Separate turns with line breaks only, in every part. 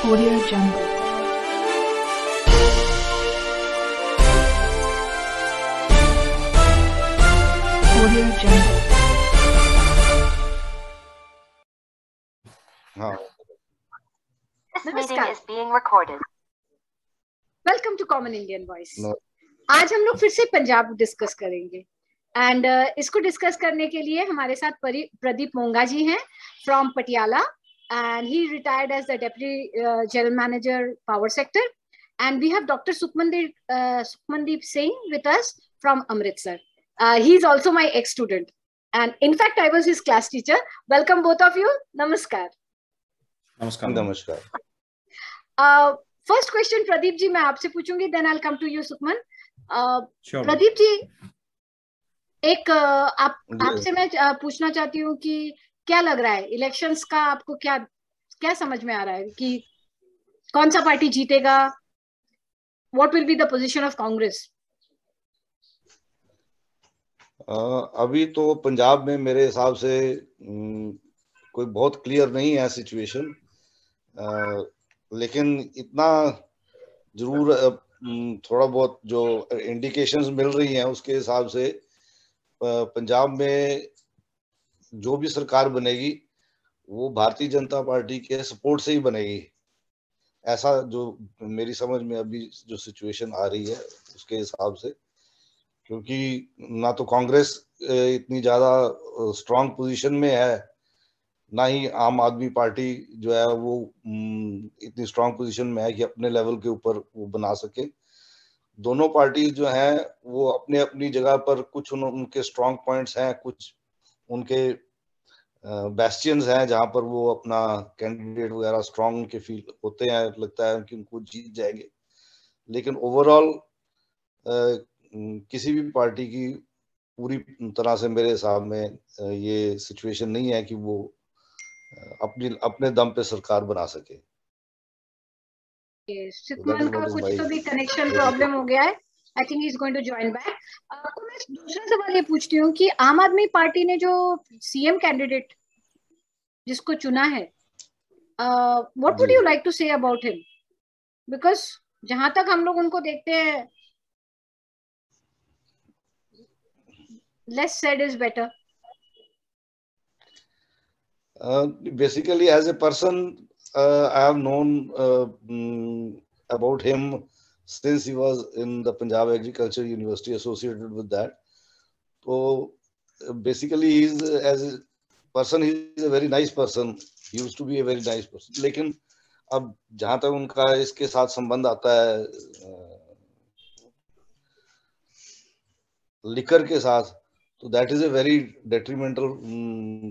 Audio Jungle. Audio Jungle.
हाँ,
This meeting
नमस्कार।
is being recorded.
Welcome to common Indian voice.
No,
आज हम लोग फिर से पंजाब डिस्कस करेंगे एंड इसको डिस्कस करने के लिए हमारे साथ प्रदीप मोंगा जी हैं from Patiala and he retired as the deputy general manager power sector and we have doctor Sukhmandeep Singh with us from Amritsar. He is also my ex student and in fact I was his class teacher. Welcome both of you. नमस्कार।
नमस्कार।
नमस्कार।
First question Pradeep ji मैं आपसे पूछूंगी, then I will come to you Sukhman.
Sure.
Pradeep ji, एक
जी।
आपसे मैं पूछना चाहती हूँ कि क्या लग रहा है इलेक्शंस का, आपको क्या क्या समझ में आ रहा है कि कौन सा पार्टी जीतेगा? What will be the position of Congress?
अभी तो पंजाब में मेरे हिसाब से कोई बहुत क्लियर नहीं है सिचुएशन, लेकिन इतना जरूर थोड़ा बहुत जो इंडिकेशंस मिल रही हैं उसके हिसाब से पंजाब में जो भी सरकार बनेगी वो भारतीय जनता पार्टी के सपोर्ट से ही बनेगी। ऐसा जो मेरी समझ में अभी जो सिचुएशन आ रही है उसके हिसाब से, क्योंकि ना तो कांग्रेस इतनी ज्यादा स्ट्रांग पोजीशन में है, ना ही आम आदमी पार्टी जो है वो इतनी स्ट्रांग पोजीशन में है कि अपने लेवल के ऊपर वो बना सके। दोनों पार्टी जो है वो अपने अपनी जगह पर कुछ उनके स्ट्रांग पॉइंट्स हैं, कुछ उनके बेस्टियंस हैं जहां पर वो अपना कैंडिडेट वगैरह स्ट्रांग उनके फील होते हैं, लगता है कि उनको जीत जाएंगे। लेकिन ओवरऑल किसी भी पार्टी की पूरी तरह से मेरे हिसाब में ये सिचुएशन नहीं है कि वो अपने दम पे सरकार बना सके।
सुखमन का कुछ तो भी कनेक्शन प्रॉब्लम हो गया है। I think he is going to join back. आपको मैं दूसरा सवाल ये पूछती हूँ कि आम आदमी पार्टी ने जो सीएम कैंडिडेट जिसको चुना है, what would
ji.
You like to say about him? Because जहां तक हम लोग उनको देखते हैं, less said is better.
Basically, as a person, I have known about him since he was in the Punjab Agriculture University, associated with that. So basically, as a person, he is a very nice person. He used to be a very nice person. लेकिन अब जहां तक उनका इसके साथ संबंध आता है लिकर के साथ, तो that is a very detrimental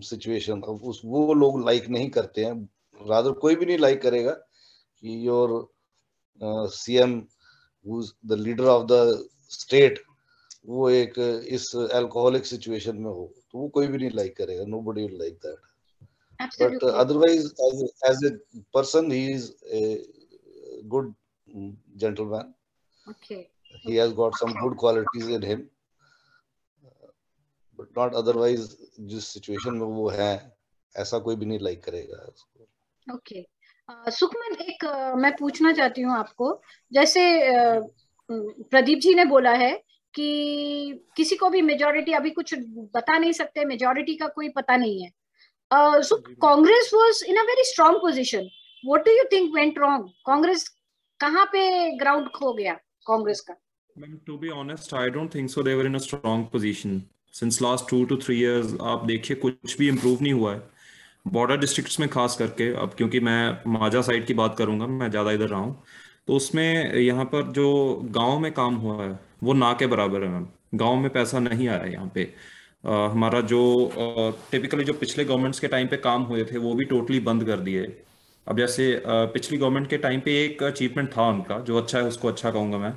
situation. अब वो लोग लाइक नहीं करते हैं, रादर कोई भी नहीं लाइक करेगा कि your CM who is the leader of the state वो एक इस अल्कोहलिक सिचुएशन में हो, तो वो कोई भी नहीं लाइक करेगा। Nobody will like that. But otherwise as a person he is a good gentleman.
Okay.
He has got some good qualities in him, but not otherwise जिस सिचुएशन में वो है ऐसा कोई भी नहीं लाइक करेगा उसको।
ओके। सुखमन, एक मैं पूछना चाहती हूँ आपको, जैसे प्रदीप जी ने बोला है कि किसी को भी मेजॉरिटी अभी कुछ बता नहीं सकते, मेजॉरिटी का कोई पता नहीं है। So Congress was in a very strong position. What do you think went wrong? Congress कहाँ पे ग्राउंड खो गया कांग्रेस का?
To be honest, I don't think so. They were in a strong position since last 2 to 3 years. आप देखिए कुछ भी improve नहीं हुआ है बॉर्डर डिस्ट्रिक्ट्स में, खास करके। अब क्योंकि मैं माजा साइड की बात करूंगा, मैं ज़्यादा इधर रहा हूँ, तो उसमें यहाँ पर जो गांव में काम हुआ है वो ना के बराबर है मैम। गांव में पैसा नहीं आ रहा है यहाँ पे। हमारा जो टिपिकली जो पिछले गवर्नमेंट्स के टाइम पे काम हुए थे वो भी टोटली बंद कर दिए। अब जैसे पिछली गवर्नमेंट के टाइम पे एक अचीवमेंट था उनका, जो अच्छा है उसको अच्छा कहूँगा मैं।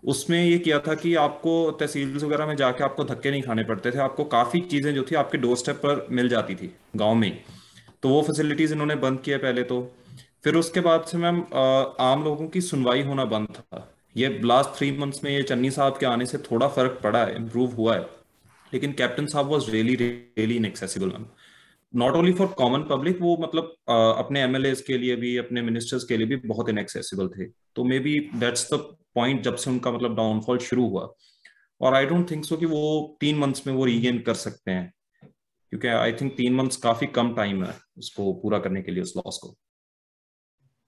उसमें ये किया था कि आपको तहसील वगैरह में जाके आपको धक्के नहीं खाने पड़ते थे, आपको काफ़ी चीज़ें जो थी आपके डोर स्टेप पर मिल जाती थी गांव में। तो वो फैसिलिटीज़ इन्होंने बंद किया पहले तो। फिर उसके बाद से मैम आम लोगों की सुनवाई होना बंद था। ये लास्ट 3 मंथ्स में ये चन्नी साहब के आने से थोड़ा फर्क पड़ा है, इम्प्रूव हुआ है। लेकिन कैप्टन साहब was really really inaccessible ma'am. Not only for common public, वो मतलब अपने एमएलएस के लिए भी, अपने मिनिस्टर्स के लिए भी बहुत इनएक्सेसिबल थे। तो may be that's the point जब से उनका मतलब डाउनफॉल शुरू हुआ। और आई डोंट थिंक सो कि वो 3 मंथ्स में वो रीगेन कर सकते हैं, क्योंकि आई थिंक 3 मंथ्स काफी कम टाइम है उसको पूरा करने के लिए, उस लॉस को।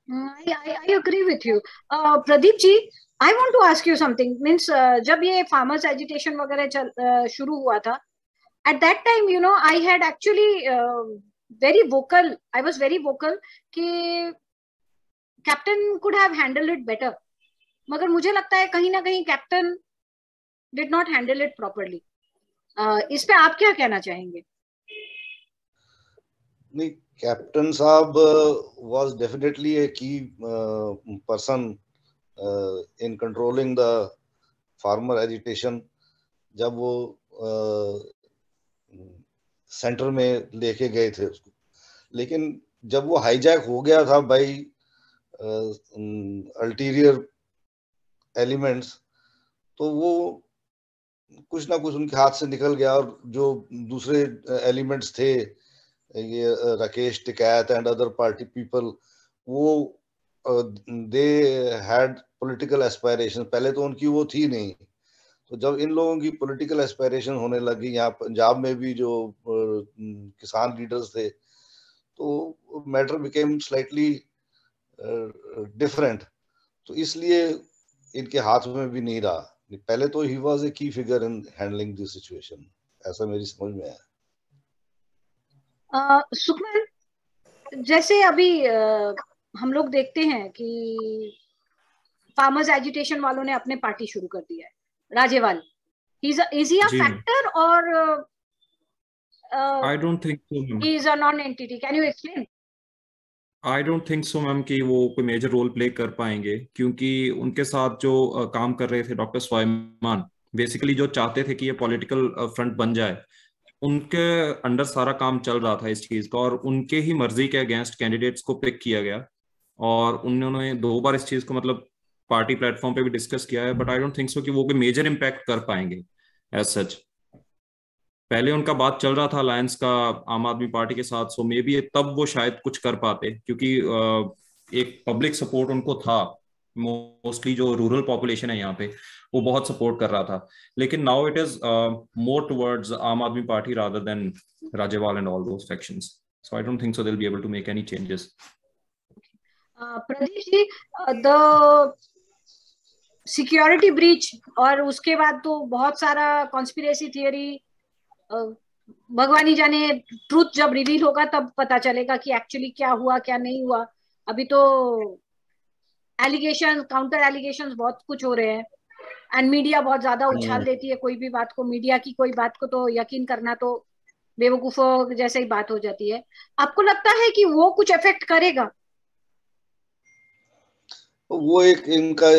I agree with you. Pradeep ji, I want to ask you something. Means जब ये farmers agitation वगैरह शुरू हुआ था, at that time, you know, I had actually very vocal. I was very vocal कि captain could have handled it better. मगर मुझे लगता है कहीं ना कहीं captain did not handle it properly. इस पे आप क्या कहना चाहेंगे?
नहीं, कैप्टन साहब was definitely a key person in controlling the farmer agitation. जब वो सेंटर में लेके गए थे उसको, लेकिन जब वो हाईजैक हो गया था बाई अल्टीरियर एलिमेंट्स, तो वो कुछ ना कुछ उनके हाथ से निकल गया, और जो दूसरे एलिमेंट्स थे, ये Rakesh Tikait and other party people, वो दे हैड पॉलिटिकल एस्पायरेशन। पहले तो उनकी वो थी नहीं, तो जब इन लोगों की पॉलिटिकल एस्पायरेशन होने लगी, यहाँ पंजाब में भी जो किसान लीडर्स थे, तो मैटर बिकेम स्लाइटली डिफरेंट। तो इसलिए इनके हाथ में भी नहीं रहा। पहले तो ही वाज ए की figure in handling this situation, ऐसा मेरी समझ में आया।
सुखमन, जैसे अभी हम लोग देखते हैं कि फार्मर्स एजिटेशन वालों ने अपने पार्टी शुरू कर दिया है, Rajewal. Is he a factor और
I don't think so ma'am.
He is a non entity? Can you explain?
I don't think so ma'am कि वो कोई मेजर रोल प्ले कर पाएंगे, क्योंकि उनके साथ जो काम कर रहे थे डॉक्टर स्वाइमान, बेसिकली जो चाहते थे कि ये पॉलिटिकल फ्रंट बन जाए, उनके अंडर सारा काम चल रहा था इस चीज का, और उनके ही मर्जी के अगेंस्ट कैंडिडेट्स को पिक किया गया। और उन्होंने 2 बार इस चीज को मतलब पार्टी प्लेटफॉर्म पे भी डिस्कस किया है, बट आई डोंट थिंक सो कि वो कोई मेजर इम्पैक्ट कर पाएंगे एज सच। पहले उनका बात चल रहा था अलायंस का आम आदमी पार्टी के साथ, सो मे बी तब वो शायद कुछ कर पाते, क्योंकि एक पब्लिक सपोर्ट उनको था। मोस्टली जो रूरल पॉपुलेशन है यहाँ पे, वो बहुत सपोर्ट कर रहा था। लेकिन now it is more towards Aam Aadmi Party rather than Rajewal and all those factions, so I don't think so they will be able to make any changes.
Pradeep ji, the security breach और उसके बाद तो बहुत सारा कॉन्स्पिरेसी थियरी, भगवान ही जाने, ट्रूथ जब रिवील होगा तब पता चलेगा कि एक्चुअली क्या हुआ क्या नहीं हुआ। अभी तो एलिगेशन, काउंटर एलिगेशंस बहुत कुछ हो रहे हैं, एंड मीडिया बहुत ज्यादा उछाल देती है कोई भी बात को। मीडिया की कोई बात को तो यकीन करना तो बेवकूफों जैसे ही बात हो जाती है। आपको लगता है कि वो कुछ इफेक्ट करेगा?
वो एक इनका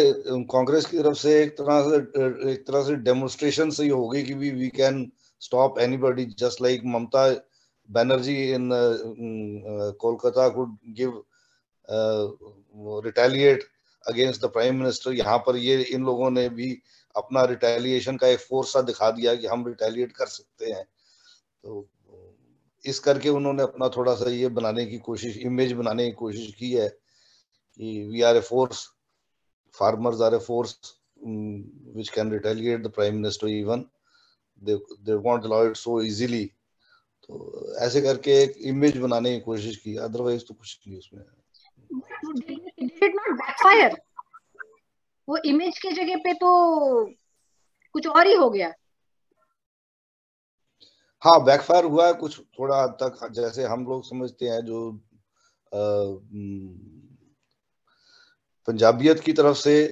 कांग्रेस की तरफ से एक तरह से डेमोन्स्ट्रेशन से ही होगी कि we can stop anybody, just like Mamata Banerjee in Kolkata could give retaliate against the prime minister. यहाँ पर ये इन लोगों ने भी अपना रिटेलिएशन का एक फोर्स सा दिखा दिया कि हम रिटेलिएट कर सकते हैं। तो इस करके उन्होंने अपना थोड़ा सा ये बनाने की कोशिश, इमेज बनाने की कोशिश की है कि we are a force, farmers are a force which can retaliate the prime minister even. They won't allow it so easily. तो ऐसे करके एक इमेज बनाने की कोशिश की, अदरवाइज तो कुछ नहीं उसमें।
Did it not backfire? वो इमेज के जगह पे तो कुछ और ही हो गया।
हाँ, बैकफायर हुआ है कुछ थोड़ा हद तक, जैसे हम लोग समझते हैं जो पंजाबियत की तरफ से,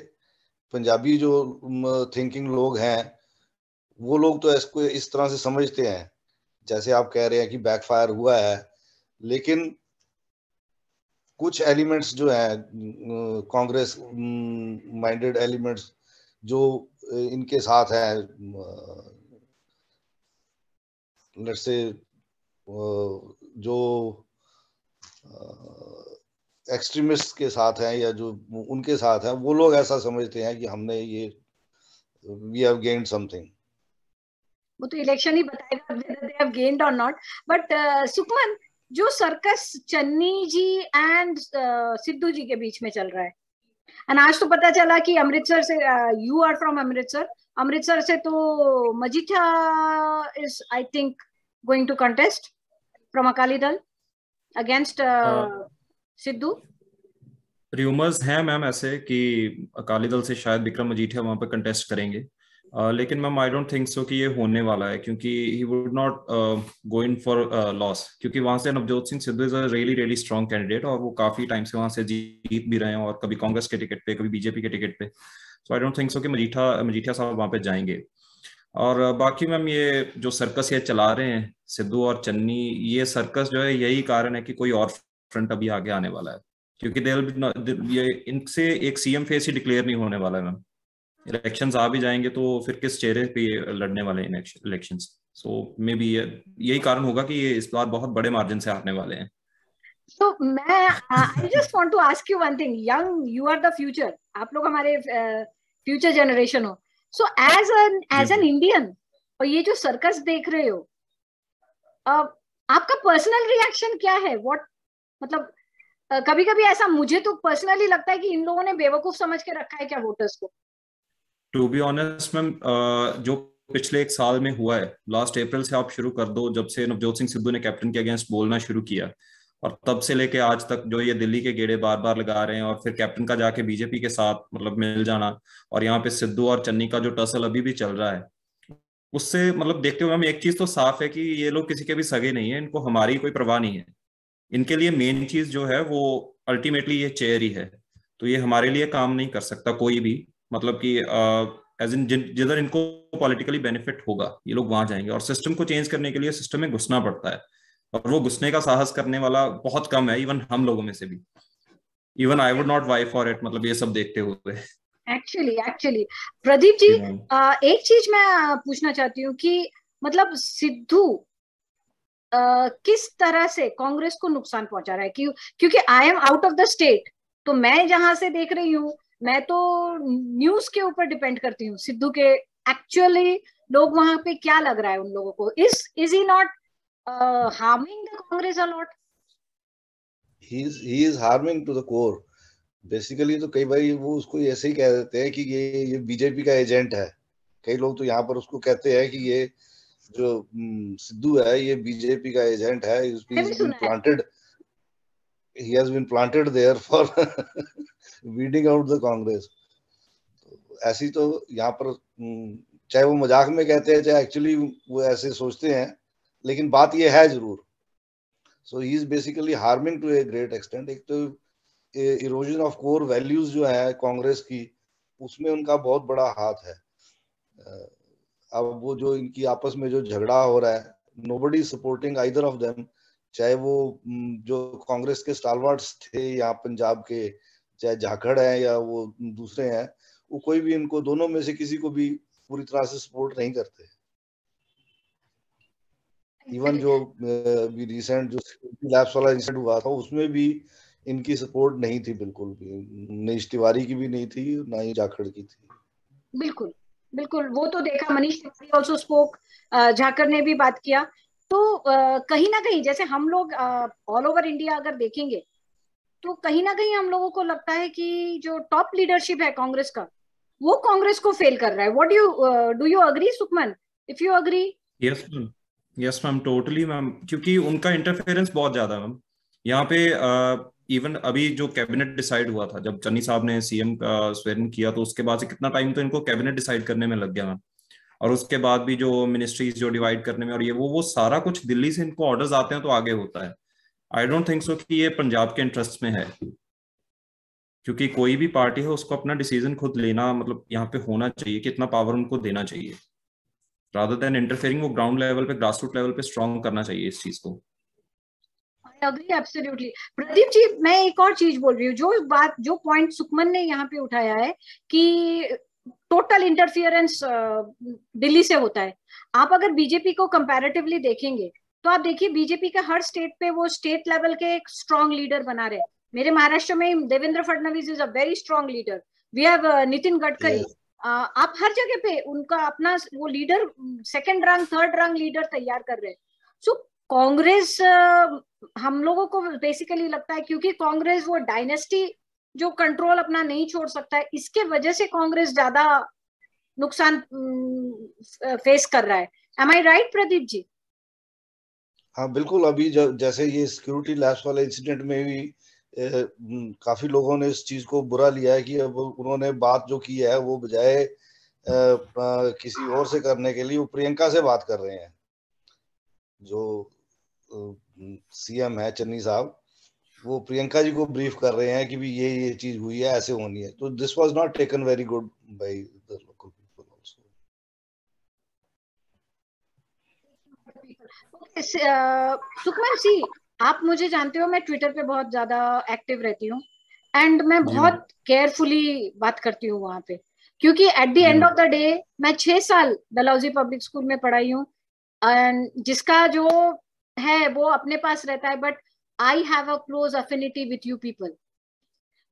पंजाबी जो थिंकिंग लोग हैं, वो लोग तो इसको इस तरह से समझते हैं जैसे आप कह रहे हैं कि बैकफायर हुआ है। लेकिन कुछ एलिमेंट्स जो हैं, कांग्रेस माइंडेड एलिमेंट्स जो इनके साथ हैं, लेट्स से जो एक्सट्रीमिस्ट के साथ हैं या जो उनके साथ हैं, वो लोग ऐसा समझते हैं कि हमने ये वी हैव गेन्ड समथिंग।
वो तो इलेक्शन ही बताएगा whether they have gained or not. But Sukhman, जो सर्कस चन्नी जी एंड सिद्धू जी के बीच में चल रहा है। एंड आज तो पता चला कि अमृतसर से, you are from Amritsar, Amritsar से तो Majitha is I think going to contest from Akali Dal against Sidhu.
Rumours हैं मैम ऐसे कि अकाली दल से शायद विक्रम मजीठिया वहां पर कंटेस्ट करेंगे, लेकिन मैम आई डोंट थिंक सो कि ये होने वाला है, क्योंकि he would not go in for loss, क्योंकि वहां से Navjot Singh Sidhu is a really really strong candidate और वो काफी टाइम से वहां से जीत भी रहे हैं, और कभी कांग्रेस के टिकट पे, कभी बीजेपी के टिकट पे। सो आई डोंट थिंक सो कि मजीठिया साहब वहां पे जाएंगे। और बाकी मैम ये जो सर्कस ये चला रहे हैं सिद्धू और चन्नी, ये सर्कस जो है यही कारण है कि कोई और फ्रंट अभी आगे आने वाला है, क्योंकि ये इनसे एक सीएम फेस ही डिक्लेयर नहीं होने वाला है मैम। इलेक्शंस आ भी जाएंगे तो फिर किस चेहरे पे लड़ने वाले हैं इलेक्शंस। सो मे बी यही कारण होगा कि ये इस बार बहुत बड़े मार्जिन से हारने वाले हैं।
तो मैं I just want to ask you one thing, young you are the future, आप लोग हमारे फ्यूचर जनरेशन हो। सो एज एन इंडियन, और ये जो सर्कस देख रहे हो, आपका पर्सनल रिएक्शन क्या है? व्हाट मतलब कभी कभी ऐसा मुझे तो पर्सनली लगता है कि इन लोगों ने बेवकूफ समझ के रखा है क्या वोटर्स को।
टू बी ऑनेस्ट मैम, जो पिछले एक साल में हुआ है, लास्ट अप्रैल से आप शुरू कर दो, जब से नवजोत सिंह सिद्धू ने कैप्टन के अगेंस्ट बोलना शुरू किया, और तब से लेके आज तक जो ये दिल्ली के गेड़े बार बार लगा रहे हैं, और फिर कैप्टन का जाके बीजेपी के साथ मतलब मिल जाना, और यहाँ पे सिद्धू और चन्नी का जो टसल अभी भी चल रहा है, उससे मतलब देखते हुए हम एक चीज तो साफ है कि ये लोग किसी के भी सगे नहीं है, इनको हमारी कोई परवाह नहीं है। इनके लिए मेन चीज जो है वो अल्टीमेटली ये चेयर ही है, तो ये हमारे लिए काम नहीं कर सकता कोई भी, मतलब कि एज इन जिधर इनको पॉलिटिकली बेनिफिट होगा ये लोग वहां जाएंगे। और सिस्टम को चेंज करने के लिए सिस्टम में घुसना पड़ता है, और वो घुसने का साहस करने वाला बहुत कम है, इवन हम लोगों में से भी। Even I would not vie for it, मतलब ये सब देखते हुए।
एक्चुअली प्रदीप जी, एक चीज मैं पूछना चाहती हूँ कि मतलब सिद्धू किस तरह से कांग्रेस को नुकसान पहुंचा रहा है? क्योंकि I am out of the state, तो मैं जहां से देख रही हूँ, मैं तो न्यूज के ऊपर डिपेंड करती हूँ सिद्धू के। एक्चुअली लोग वहां पे क्या लग रहा है उन लोगों को? Is he not harming the Congress a lot?
He is harming to the core basically. तो कई बार वो उसको ऐसे ही कह देते हैं कि ये बीजेपी का एजेंट है। कई लोग तो यहाँ पर उसको कहते हैं कि ये जो सिद्धू है ये बीजेपी का एजेंट है, he has been planted there for weeding out the Congress। तो ऐसी तो यहाँ पर चाहे वो मजाक में कहते हैं चाहे एक्चुअली वो ऐसे सोचते हैं, लेकिन बात ये है जरूर। So he is basically harming to a great extent. एक तो इरोजन ऑफ कोर वैल्यूज जो है कांग्रेस की, उसमें उनका बहुत बड़ा हाथ है। अब वो जो इनकी आपस में जो झगड़ा हो रहा है, nobody supporting either of them, चाहे वो जो कांग्रेस के स्टालवार्ट्स थे यहाँ पंजाब के, चाहे झाकड़ है या वो दूसरे हैं, वो कोई भी इनको दोनों में से किसी को भी पूरी तरह से सपोर्ट नहीं करते। इवन जो भी रिसेंट जो लैब्स वाला इंसिडेंट हुआ था उसमें भी इनकी सपोर्ट नहीं थी बिल्कुल भी, मनीष तिवारी की भी नहीं थी, ना ही झाकड़ की थी।
बिल्कुल बिल्कुल, वो तो देखा, मनीष तिवारी ऑल्सो स्पोक, झाकड़ ने भी बात किया। तो कहीं ना कहीं जैसे हम लोग ऑल ओवर इंडिया अगर देखेंगे तो कहीं ना कहीं हम लोगों को लगता है कि जो टॉप लीडरशिप है कांग्रेस का, वो कांग्रेस को फेल कर रहा है। What do you agree Sukhman? If you agree.
Yes ma'am, totally ma'am, क्योंकि उनका इंटरफेरेंस बहुत ज्यादा मैम यहाँ पे। इवन अभी जो कैबिनेट डिसाइड हुआ था, जब चन्नी साहब ने सीएम का स्वेरिंग किया, तो उसके बाद से कितना टाइम तो इनको कैबिनेट डिसाइड करने में लग गया मैम, और उसके बाद भी जो मिनिस्ट्रीज जो डिवाइड करने में, और ये वो सारा कुछ दिल्ली से इनको ऑर्डर्स आते हैं तो आगे होता है। आई डोंट थिंक सो कि ये पंजाब के इंटरेस्ट में है, क्योंकि कोई भी पार्टी है उसको अपना डिसीजन खुद लेना, मतलब यहाँ पे होना चाहिए कि इतना पावर उनको देना चाहिए, रादर देन इंटरफेयरिंग। वो ग्राउंड लेवल पे, ग्रास रूट लेवल पे स्ट्रॉन्ग करना चाहिए इस चीज को।
I agree absolutely। Pradeep ji, मैं एक और चीज बोल रही हूँ, जो पॉइंट सुखमन ने यहाँ पे उठाया है कि टोटल इंटरफियरेंस दिल्ली से होता है। आप अगर बीजेपी को कंपैरेटिवली देखेंगे तो आप देखिए बीजेपी का हर स्टेट पे वो स्टेट लेवल के एक स्ट्रॉन्ग लीडर बना रहे। मेरे महाराष्ट्र में Devendra Fadnavis is a very strong leader, we have Nitin Gadkari. आप हर जगह पे उनका अपना वो leader, second rank third rank leader तैयार कर रहे हैं। सो कांग्रेस हम लोगों को बेसिकली लगता है क्योंकि कांग्रेस वो डायनेस्टी जो कंट्रोल अपना नहीं छोड़ सकता है, इसके वजह से कांग्रेस ज्यादा नुकसान फेस कर रहा है। एम आई राइट प्रदीप जी?
हाँ बिल्कुल, अभी जैसे ये सिक्योरिटी लैब्स वाले इंसिडेंट में भी काफी लोगों ने इस चीज को बुरा लिया है कि अब उन्होंने बात जो की है वो बजाय किसी और से करने के लिए वो प्रियंका से बात कर रहे हैं, जो सीएम है चन्नी साहब, वो प्रियंका जी को ब्रीफ कर रहे हैं कि भी ये चीज हुई है, ऐसे होनी है। तो this was not taken very good by the local people also.
Sukhman see, आप मुझे जानते हो, मैं ट्विटर पे बहुत ज्यादा एक्टिव रहती हूँ एंड मैं
जी
बहुत केयरफुली बात करती हूँ वहां पे, क्योंकि एट द
जी
end
ma'am.
Of the day मैं 6 साल डलहौजी पब्लिक स्कूल में पढ़ाई हूँ एंड जिसका जो है वो अपने पास रहता है, but I have a close affinity with you people.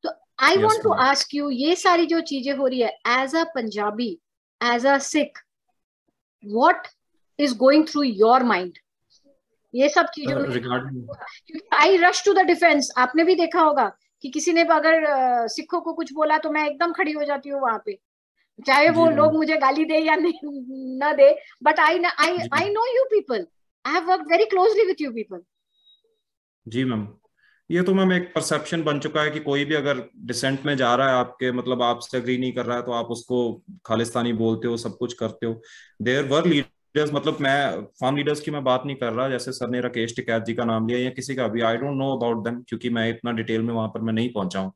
तो I
yes
want to
ma'am.
Ask you, ये सारी जो चीजें हो रही है as a Punjabi, as a Sikh, what is going through your mind ये सब चीजों में?
Regarding
I rush to the defence. आपने भी देखा होगा कि किसी ने अगर सिखों को कुछ बोला तो मैं एकदम खड़ी हो जाती हूँ वहां पे, चाहे
जी
वो
मैम।
लोग मुझे गाली दे या न दे, बट आई
जी
I know you people, I have worked very closely with you people.
जी मैम, ये तो मैम एक परसेप्शन बन चुका है कि कोई भी अगर डिसेंट में जा रहा है आपके, मतलब आपसे एग्री नहीं कर रहा है, तो आप उसको खालिस्तानी बोलते हो, सब कुछ करते हो। देयर वर लीडर्स, मतलब मैं फार्म लीडर्स की मैं बात नहीं कर रहा, जैसे सर ने राकेश टिकैत जी का नाम लिया या किसी का भी, I don't know about them क्योंकि मैं इतना डिटेल में वहां पर मैं नहीं पहुंचा हूँ।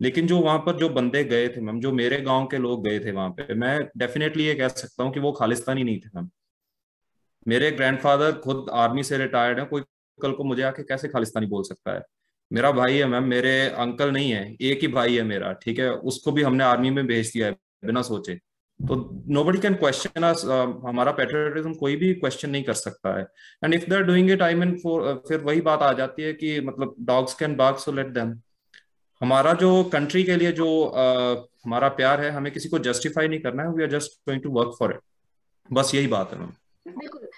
लेकिन जो वहां पर जो बंदे गए थे मैम, जो मेरे गाँव के लोग गए थे वहां पे, मैं डेफिनेटली ये कह सकता हूँ कि वो खालिस्तानी नहीं थे मैम। मेरे ग्रैंडफादर खुद आर्मी से रिटायर्ड है, कोई कल को मुझे आके कैसे खालिस्तानी बोल सकता है? मेरा भाई है मैम, मेरे अंकल नहीं है, एक ही भाई है मेरा, ठीक है, उसको भी हमने आर्मी में भेज दिया है बिना सोचे। तो नोबडी कैन क्वेश्चन अस, हमारा पेट्रियटिज्म कोई भी क्वेश्चन नहीं कर सकता है। And if they are doing it, I mean फिर वही बात आ जाती है कि मतलब dogs can bark so let them. हमारा जो कंट्री के लिए जो हमारा प्यार है, हमें किसी को जस्टिफाई नहीं करना है, we are just going to work for it, बस यही बात है मैम।
बिल्कुल।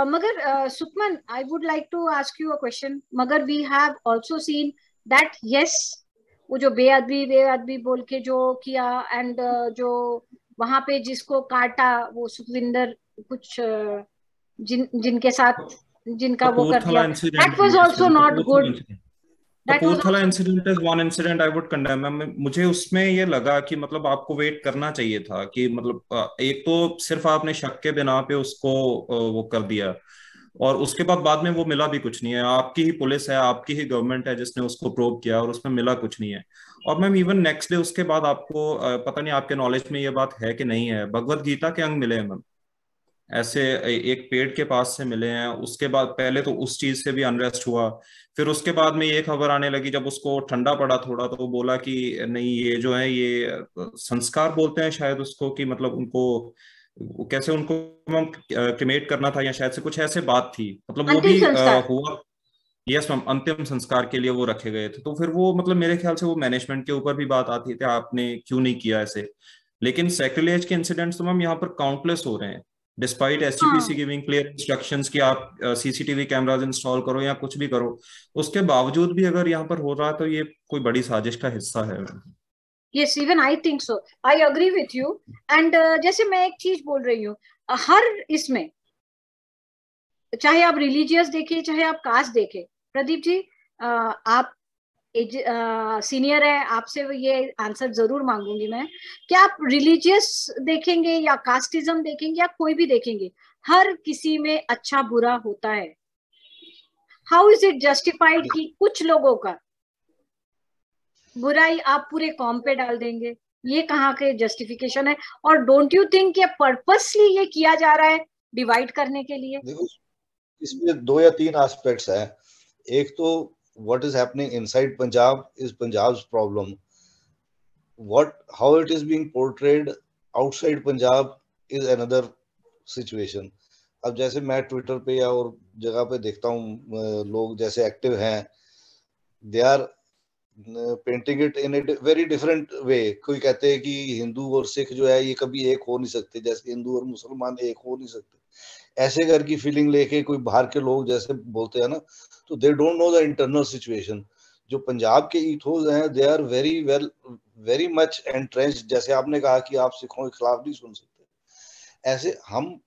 मगर Sukhman, I would like to ask you a question. मगर we have also seen that yes, वो जो बेअदबी बोल के जो किया एंड जो वहां पे जिसको काटा वो सुखविंदर कुछ जिनके साथ जिनका वो कर दिया,
Kapurthala incident,
that was
yes
also
ma'am,
not
Kapurthala
good.
Incident.
That was
Kapurthala
also.
Incident is one incident I would condemn ma'am. मुझे उसमें ये लगा कि मतलब आपको वेट करना चाहिए था कि मतलब एक तो सिर्फ आपने शक के बिना पे उसको वो कर दिया, और उसके बाद में वो मिला भी कुछ नहीं है। आपकी ही पुलिस है, आपकी ही गवर्नमेंट है जिसने उसको प्रोब किया और उसमें मिला कुछ नहीं है। और मैम इवन नेक्स्ट डे उसके बाद आपको पता नहीं आपके नॉलेज में ये बात है कि नहीं है, भगवत गीता के अंग मिले हैं मैम, ऐसे एक पेड़ के पास से मिले हैं। उसके बाद पहले तो उस चीज से भी अनरेस्ट हुआ, फिर उसके बाद में ये खबर आने लगी जब उसको ठंडा पड़ा थोड़ा, तो वो बोला कि नहीं ये जो है ये संस्कार बोलते हैं शायद उसको, कि मतलब उनको कैसे उनको हम क्रिमेट करना था या शायद से कुछ ऐसे बात थी, मतलब वो
अंतिम
भी
संस्कार।
हुआ। यस मैम, अंतिम संस्कार के लिए वो रखे गए थे। तो फिर वो मतलब मेरे ख्याल से वो मैनेजमेंट के ऊपर भी बात आती थी, आपने क्यों नहीं किया ऐसे। लेकिन सैक्रिलेज के इंसिडेंट्स तो मैम यहाँ पर काउंटलेस हो रहे हैं, डिस्पाइट एसजीपीसी
हाँ,
गिविंग क्लियर इंस्ट्रक्शंस कि आप सीसीटीवी कैमरास इंस्टॉल करो या कुछ भी करो, उसके बावजूद भी अगर यहाँ पर हो रहा है तो ये कोई बड़ी साजिश का हिस्सा है।
Yes, even I think so, I agree with you. And जैसे मैं एक चीज बोल रही हूँ, हर इसमें चाहे आप रिलीजियस देखें चाहे आप कास्ट देखें, प्रदीप जी आप सीनियर है, आपसे ये आंसर जरूर मांगूंगी मैं कि आप रिलीजियस देखेंगे या कास्टिज्म देखेंगे या कोई भी देखेंगे, हर किसी में अच्छा बुरा होता है। हाउ इज इट जस्टिफाइड कि कुछ लोगों का बुराई आप पूरे कॉम पे डाल देंगे? ये कहाँ के जस्टिफिकेशन है? और डोंट यू थिंक ये पर्पसली ये किया जा रहा है डिवाइड करने के लिए?
देखो, इसमें 2 या 3 एस्पेक्ट्स हैं। एक तो what is happening inside Punjab is Punjab's problem. How it is being portrayed outside Punjab is another situation. अब जैसे मैं ट्विटर पे या और जगह पे देखता हूँ लोग जैसे एक्टिव हैं, they are painting it in a very different way. कोई कहते हैं कि हिंदू और सिख जो है ये कभी एक हो नहीं सकते, जैसे हिंदू और मुसलमान एक हो नहीं सकते, ऐसे घर की फीलिंग लेके कोई बाहर के लोग जैसे बोलते हैं ना, तो they don't know the internal situation. जो पंजाब के ईथोस हैं they are very much entrenched. जैसे आपने कहा कि आप सिखों के खिलाफ नहीं सुन सकते, ऐसे हम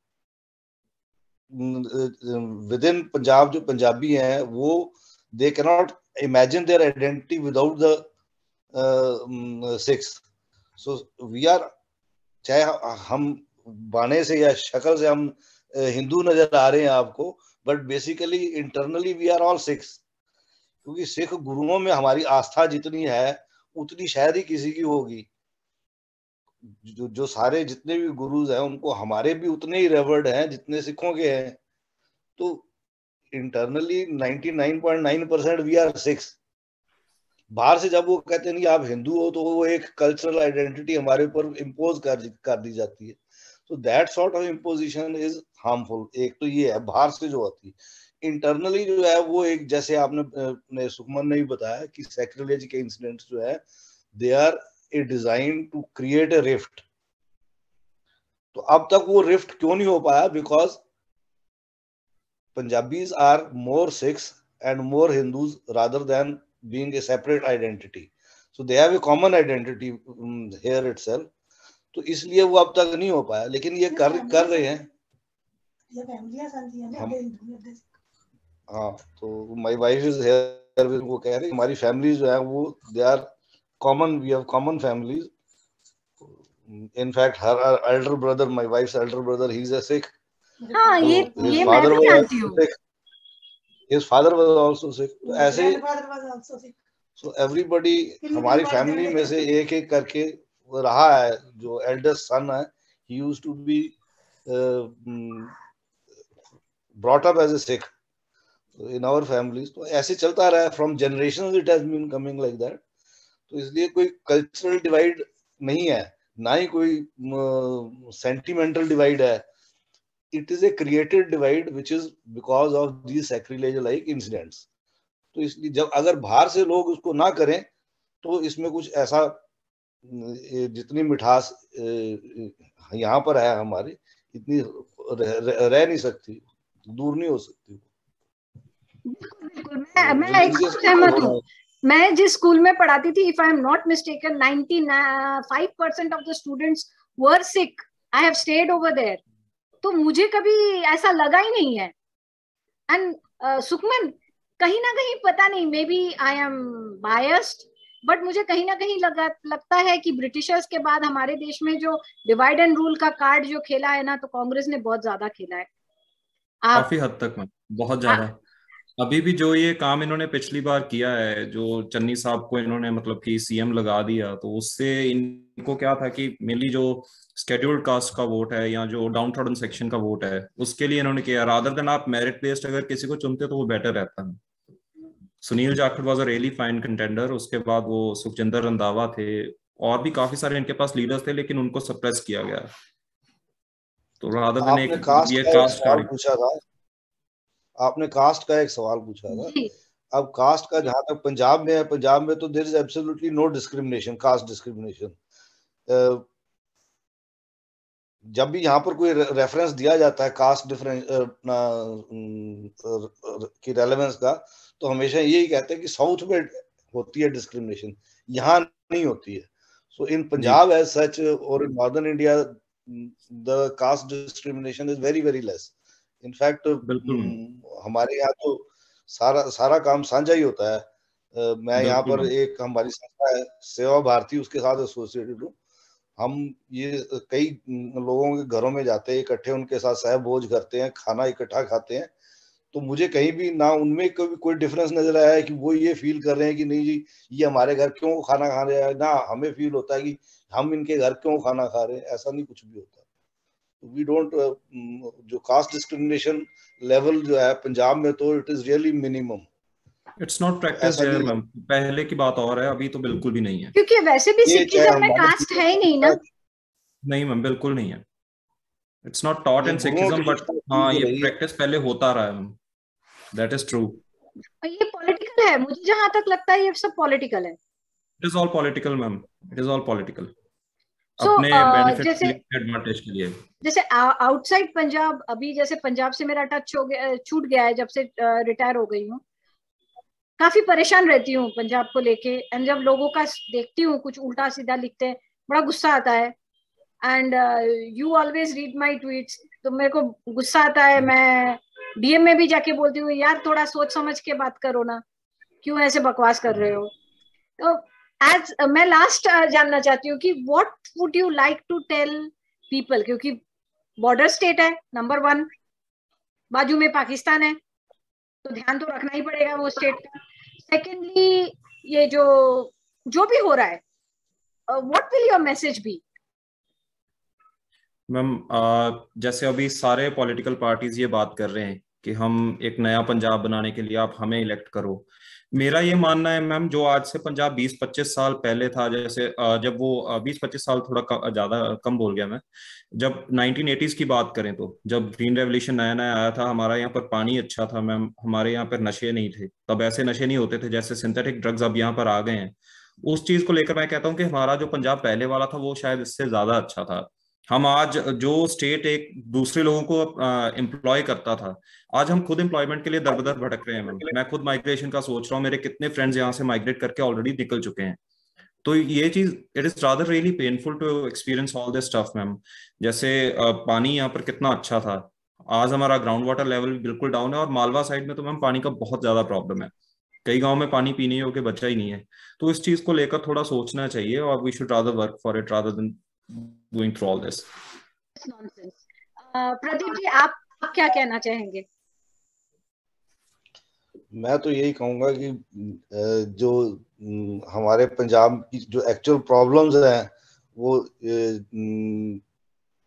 विद इन पंजाब जो पंजाबी हैं वो they can not imagine their identity without the Sikhs. So we are, चाहे हम बाने से या शक्ल से हम हिंदू नजर आ रहे हैं आपको, but basically internally we are all Sikhs. क्योंकि सिख गुरुओं में हमारी आस्था जितनी है उतनी शायद ही किसी की होगी। जो सारे जितने भी गुरुज हैं उनको हमारे भी उतने ही रेवर्ड हैं जितने सिखों के हैं। तो इंटरनली 99.9% वी आर सिक्स। बाहर से जब वो कहते नहीं आप हिंदू हो, तो वो एक कल्चरल आइडेंटिटी हमारे ऊपर इम्पोज कर दी जाती है। तो that sort of imposition is harmful. एक तो ये है बाहर से जो होती है। इंटरनली जो है वो एक, जैसे आपने सुखमन ने भी बताया कि सैक्रिलेज के इंसिडेंट्स जो है they are a design to create a rift. तो अब तक वो रिफ्ट क्यों नहीं हो पाया? Because Punjabis are more Sikhs and more Hindus rather than being a separate identity. So they have a common identity here itself. तो इसलिए वो अब तक नहीं हो पाया, लेकिन ये कर रहे हैं। हाँ, तो my wife is here, वो कह रहे हैं हमारी फैमिली जो है वो they are common, we have common families. In fact, her elder brother, my wife's elder brother, he's a Sikh.
हाँ,
तो
ये
his
मैं
father
भी
was
जानती
also
हूँ।
Sikh. His father was also Sikh. तो ऐसे so everybody, हमारी फैमिली में से एक एक करके रहा है। जो eldest son है, he used to be brought up as a Sikh in our families. तो ऐसे चलता रहा है, from generations it has been coming like that. तो इसलिए कोई कल्चरल डिवाइड नहीं है, ना ही कोई सेंटिमेंटल डिवाइड है। It is a created divide which is because of these sacrilege like incidents. तो इसलिए जब अगर बाहर से लोग उसको ना करें तो इसमें कुछ ऐसा, जितनी मिठास यहाँ पर है हमारी, इतनी रह नहीं सकती, दूर नहीं हो सकती।
बिल्कुल, मैं एक सहमत हूँ। मैं जिस स्कूल में पढ़ाती थी, if I am not mistaken, 95% of the students were sick. I have stayed over there, तो मुझे कभी ऐसा लगा ही नहीं है। एंड सुखमन, कहीं ना कहीं पता नहीं, maybe I am biased, but मुझे कहीं ना कहीं लगता है कि ब्रिटिशर्स के बाद हमारे देश में जो डिवाइड एंड रूल का कार्ड जो खेला है ना, तो कांग्रेस ने बहुत ज्यादा खेला है।
काफी हद तक में, बहुत ज्यादा। अभी भी जो ये काम इन्होंने पिछली बार किया है, जो चन्नी साहब को इन्होंने मतलब कि सीएम लगा दिया, तो उससे इनको क्या था कि मेनली जो स्केड्यूल्ड कास्ट का वोट है या जो डाउन ट्रॉडन सेक्शन का वोट है, उसके लिए इन्होंने किया। रादर देन आप मेरिट बेस्ड अगर किसी को चुनते तो वो बेटर रहता है। Sunil Jakhar was a really fine contender. उसके बाद वो सुखजिंदर रंधावा थे, और भी काफी सारे इनके पास लीडर्स थे, लेकिन उनको सप्रेस किया गया। तो रादर देन
आपने कास्ट
ये
का
कास्ट
एक सवाल पूछा था, आपने कास्ट का एक सवाल पूछा था। अब कास्ट का जहां तक पंजाब में है, पंजाब में तो there is absolutely no discrimination, caste discrimination. जब भी यहाँ पर कोई रेफरेंस दिया जाता है कास्ट डिफरेंस की रेलेवेंस का, तो हमेशा यही कहते हैं कि साउथ में होती है डिस्क्रिमिनेशन, यहाँ नहीं होती है। सो इन पंजाब एज सच और in northern India the caste discrimination is very very less. In fact हमारे यहाँ तो सारा काम साझा ही होता है। मैं यहाँ पर एक हमारी संस्था है सेवा भारती, उसके साथ एसोसिएटेड हूँ। हम ये कई लोगों के घरों में जाते हैं, इकट्ठे उनके साथ सहभोज करते हैं, खाना इकट्ठा खाते हैं। तो मुझे कहीं भी ना उनमें कभी कोई डिफरेंस नजर आया है कि वो ये फील कर रहे हैं कि नहीं जी ये हमारे घर क्यों खाना खा रहे हैं, ना हमें फील होता है कि हम इनके घर क्यों खाना खा रहे हैं। ऐसा नहीं कुछ भी होता। वी डोंट, जो कास्ट डिस्क्रिमिनेशन लेवल जो है पंजाब में, तो it is really minimum.
It's not practice here ma'am. पहले की बात और है, अभी तो बिल्कुल भी नहीं है,
क्योंकि वैसे भी सिखिज्म में कास्ट है ही नहीं ना। नहीं
मैम, बिल्कुल नहीं है। It's not taught in Sikhism, but हाँ ये प्रैक्टिस पहले होता रहा है मैम। That is true.
ये पॉलिटिकल है, मुझे जहां तक लगता है ये सब पॉलिटिकल है।
It is all political ma'am, it is all political. अपने बेनिफिट
जैसे
के लिए, एडवांटेज के लिए।
जैसे आउटसाइड पंजाब, अभी जैसे पंजाब से मेरा टच हो गया, छूट गया है जब से रिटायर हो गई हूँ, काफी परेशान रहती हूँ पंजाब को लेके। एंड जब लोगों का देखती हूँ कुछ उल्टा सीधा लिखते हैं, बड़ा गुस्सा आता है। And you always read my tweets, तो मेरे को गुस्सा आता है। मैं डीएम में भी जाके बोलती हूँ, यार थोड़ा सोच समझ के बात करो ना, क्यों ऐसे बकवास कर रहे हो। तो एज मैं लास्ट जानना चाहती हूँ कि what would you like to tell people, क्योंकि बॉर्डर स्टेट है नंबर 1, बाजू में पाकिस्तान है, तो ध्यान तो रखना ही पड़ेगा वो स्टेट का। सेकेंडली, ये जो भी हो रहा है, what will your message be?
Ma'am जैसे अभी सारे पॉलिटिकल पार्टीज ये बात कर रहे हैं कि हम एक नया पंजाब बनाने के लिए आप हमें इलेक्ट करो। मेरा ये मानना है मैम, जो आज से पंजाब 20-25 साल पहले था, जैसे जब वो 20-25 साल थोड़ा ज्यादा कम बोल गया मैं, जब 1980s की बात करें तो जब ग्रीन रेवोल्यूशन नया नया आया था, हमारा यहाँ पर पानी अच्छा था मैम, हमारे यहाँ पर नशे नहीं थे तब, ऐसे नशे नहीं होते थे जैसे सिंथेटिक ड्रग्स अब यहाँ पर आ गए हैं। उस चीज को लेकर मैं कहता हूँ कि हमारा जो पंजाब पहले वाला था वो शायद इससे ज्यादा अच्छा था। हम आज जो स्टेट एक दूसरे लोगों को एम्प्लॉय करता था, आज हम खुद एम्प्लॉयमेंट के लिए दर बदर भटक रहे हैं मैम। मैं खुद माइग्रेशन का सोच रहा हूँ, मेरे कितने फ्रेंड्स यहाँ से माइग्रेट करके ऑलरेडी निकल चुके हैं। तो ये चीज, it is rather really painful to experience all this stuff ma'am. जैसे पानी यहाँ पर कितना अच्छा था, आज हमारा ग्राउंड वाटर लेवल बिल्कुल डाउन है, और मालवा साइड में तो मैम पानी का बहुत ज्यादा प्रॉब्लम है, कई गांव में पानी पीने योग्य बचा ही नहीं है। तो इस चीज को लेकर थोड़ा सोचना चाहिए, और we should rather work for it rather than going through all this
nonsense. Pradeep ji, आप क्या कहना चाहेंगे?
मैं तो यही कहूंगा कि जो हमारे पंजाब की जो एक्चुअल प्रॉब्लम्स हैं वो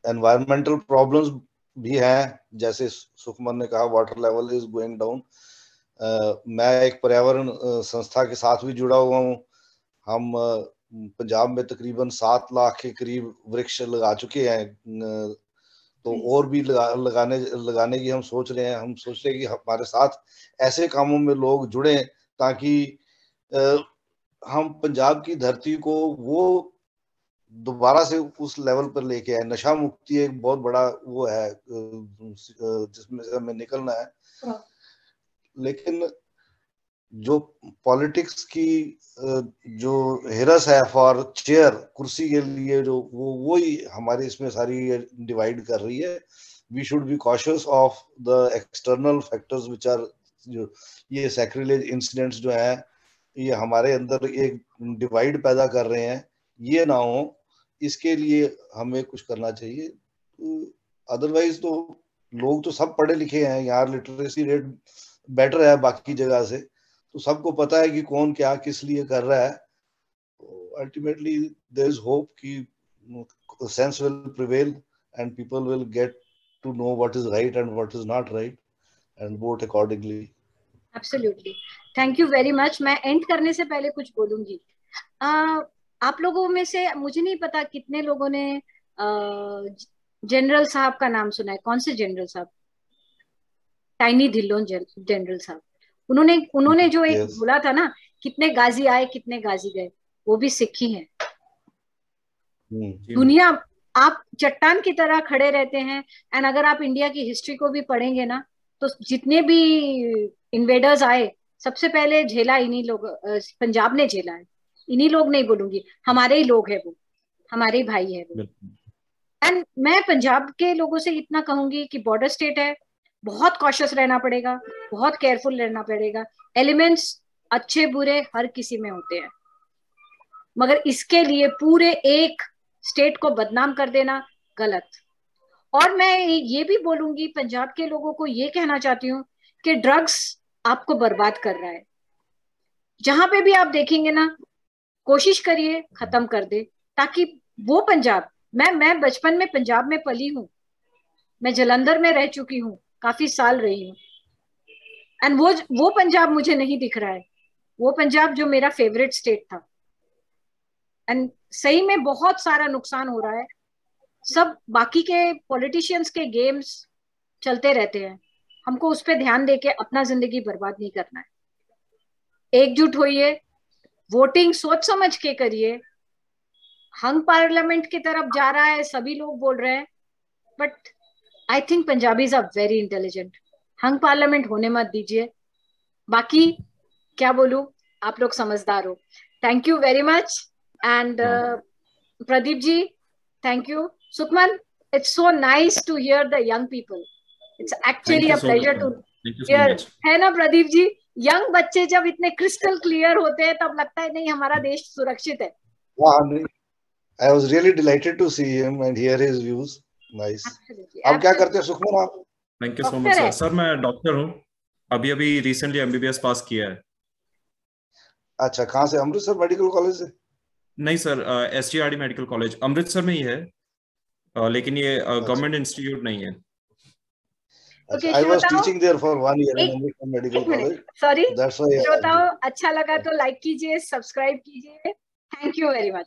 एनवायरमेंटल प्रॉब्लम्स भी हैं। जैसे सुखमन ने कहा, water level is going down. मैं एक पर्यावरण संस्था के साथ भी जुड़ा हुआ हूँ। हम पंजाब में तकरीबन 7 लाख के करीब वृक्ष लगा चुके हैं, तो और भी लगाने की हम सोच रहे हैं। हम सोच रहे हैं कि हमारे साथ ऐसे कामों में लोग जुड़े, ताकि हम पंजाब की धरती को वो दोबारा से उस लेवल पर लेके आए। नशा मुक्ति एक बहुत बड़ा वो है जिसमें से हमें निकलना है। लेकिन जो पॉलिटिक्स की जो हिरस है फॉर चेयर, कुर्सी के लिए, जो वो ही हमारी इसमें सारी डिवाइड कर रही है। We should be cautious of the external factors which are, जो ये सैक्रिलेज इंसिडेंट्स जो है, ये हमारे अंदर एक डिवाइड पैदा कर रहे हैं। ये ना हो, इसके लिए हमें कुछ करना चाहिए। अदरवाइज तो लोग तो सब पढ़े लिखे हैं, यहाँ लिटरेसी रेट बेटर है बाकी जगह से, तो सबको पता है कि कौन क्या किस लिए कर रहा है। तो अल्टीमेटली देयर इज होप कि sense will prevail and people will get to know what is right and what is not right and vote accordingly.
Absolutely, thank you very much. मैं एंड करने से पहले कुछ बोलूंगी। आप लोगों में से मुझे नहीं पता कितने लोगों ने जनरल साहब का नाम सुना है। कौन से जनरल साहब? टाइनी धिल्लों जनरल साहब। उन्होंने जो एक बोला था ना, कितने गाजी आए कितने गाजी गए, वो भी सिख ही हैं। दुनिया, आप चट्टान की तरह खड़े रहते हैं। एंड अगर आप इंडिया की हिस्ट्री को भी पढ़ेंगे ना, तो जितने भी इन्वेडर्स आए, सबसे पहले झेला इन्हीं लोग, पंजाब ने झेला है। इन्हीं लोग नहीं बोलूंगी, हमारे ही लोग हैं, वो हमारे ही भाई है वो। एंड मैं पंजाब के लोगों से इतना कहूंगी कि बॉर्डर स्टेट है, बहुत कॉशियस रहना पड़ेगा, बहुत केयरफुल रहना पड़ेगा। एलिमेंट्स अच्छे बुरे हर किसी में होते हैं, मगर इसके लिए पूरे एक स्टेट को बदनाम कर देना गलत। और मैं ये भी बोलूंगी, पंजाब के लोगों को ये कहना चाहती हूँ कि ड्रग्स आपको बर्बाद कर रहा है। जहां पे भी आप देखेंगे ना, कोशिश करिए खत्म कर दे, ताकि वो पंजाब, मैं बचपन में पंजाब में पली हूँ, मैं जलंधर में रह चुकी हूँ, काफी साल रही हूँ। एंड वो पंजाब मुझे नहीं दिख रहा है, वो पंजाब जो मेरा फेवरेट स्टेट था। एंड सही में बहुत सारा नुकसान हो रहा है। सब बाकी के पॉलिटिशियंस के गेम्स चलते रहते हैं, हमको उस पर ध्यान देके अपना जिंदगी बर्बाद नहीं करना है। एकजुट होइए, वोटिंग सोच समझ के करिए। हंग पार्लियामेंट की तरफ जा रहा है, सभी लोग बोल रहे हैं, but I think Punjabis are very intelligent. Hung parliament होने मत दीजिए. बाकी क्या बोलूं, आप लोग समझदार हो. Thank you very much. And Pradeep ji, thank you. Sukhman, it's so nice to hear the young people. It's actually a pleasure to hear. है ना प्रदीप जी, यंग बच्चे जब इतने क्रिस्टल क्लियर होते हैं तब लगता है नहीं हमारा देश सुरक्षित है.
I was really delighted to see him and hear his views. Nice. आप क्या करते हैं सुखमन आप?
Thank you so much sir. Sir मैं डॉक्टर हूँ, अभी रिसेंटली एमबीबीएस पास किया है.
अच्छा, कहाँ से? अमृतसर मेडिकल कॉलेज से?
नहीं सर, एसजीआरडी मेडिकल कॉलेज अमृतसर में ही है, लेकिन ये गवर्नमेंट इंस्टीट्यूट नहीं है.
I was teaching there for 1 year in Amritsar Medical College.
Sorry.
That's why.
श्रोताओं, अच्छा लगा तो लाइक कीजिए, सब्सक्राइब कीजिए. Thank you very much.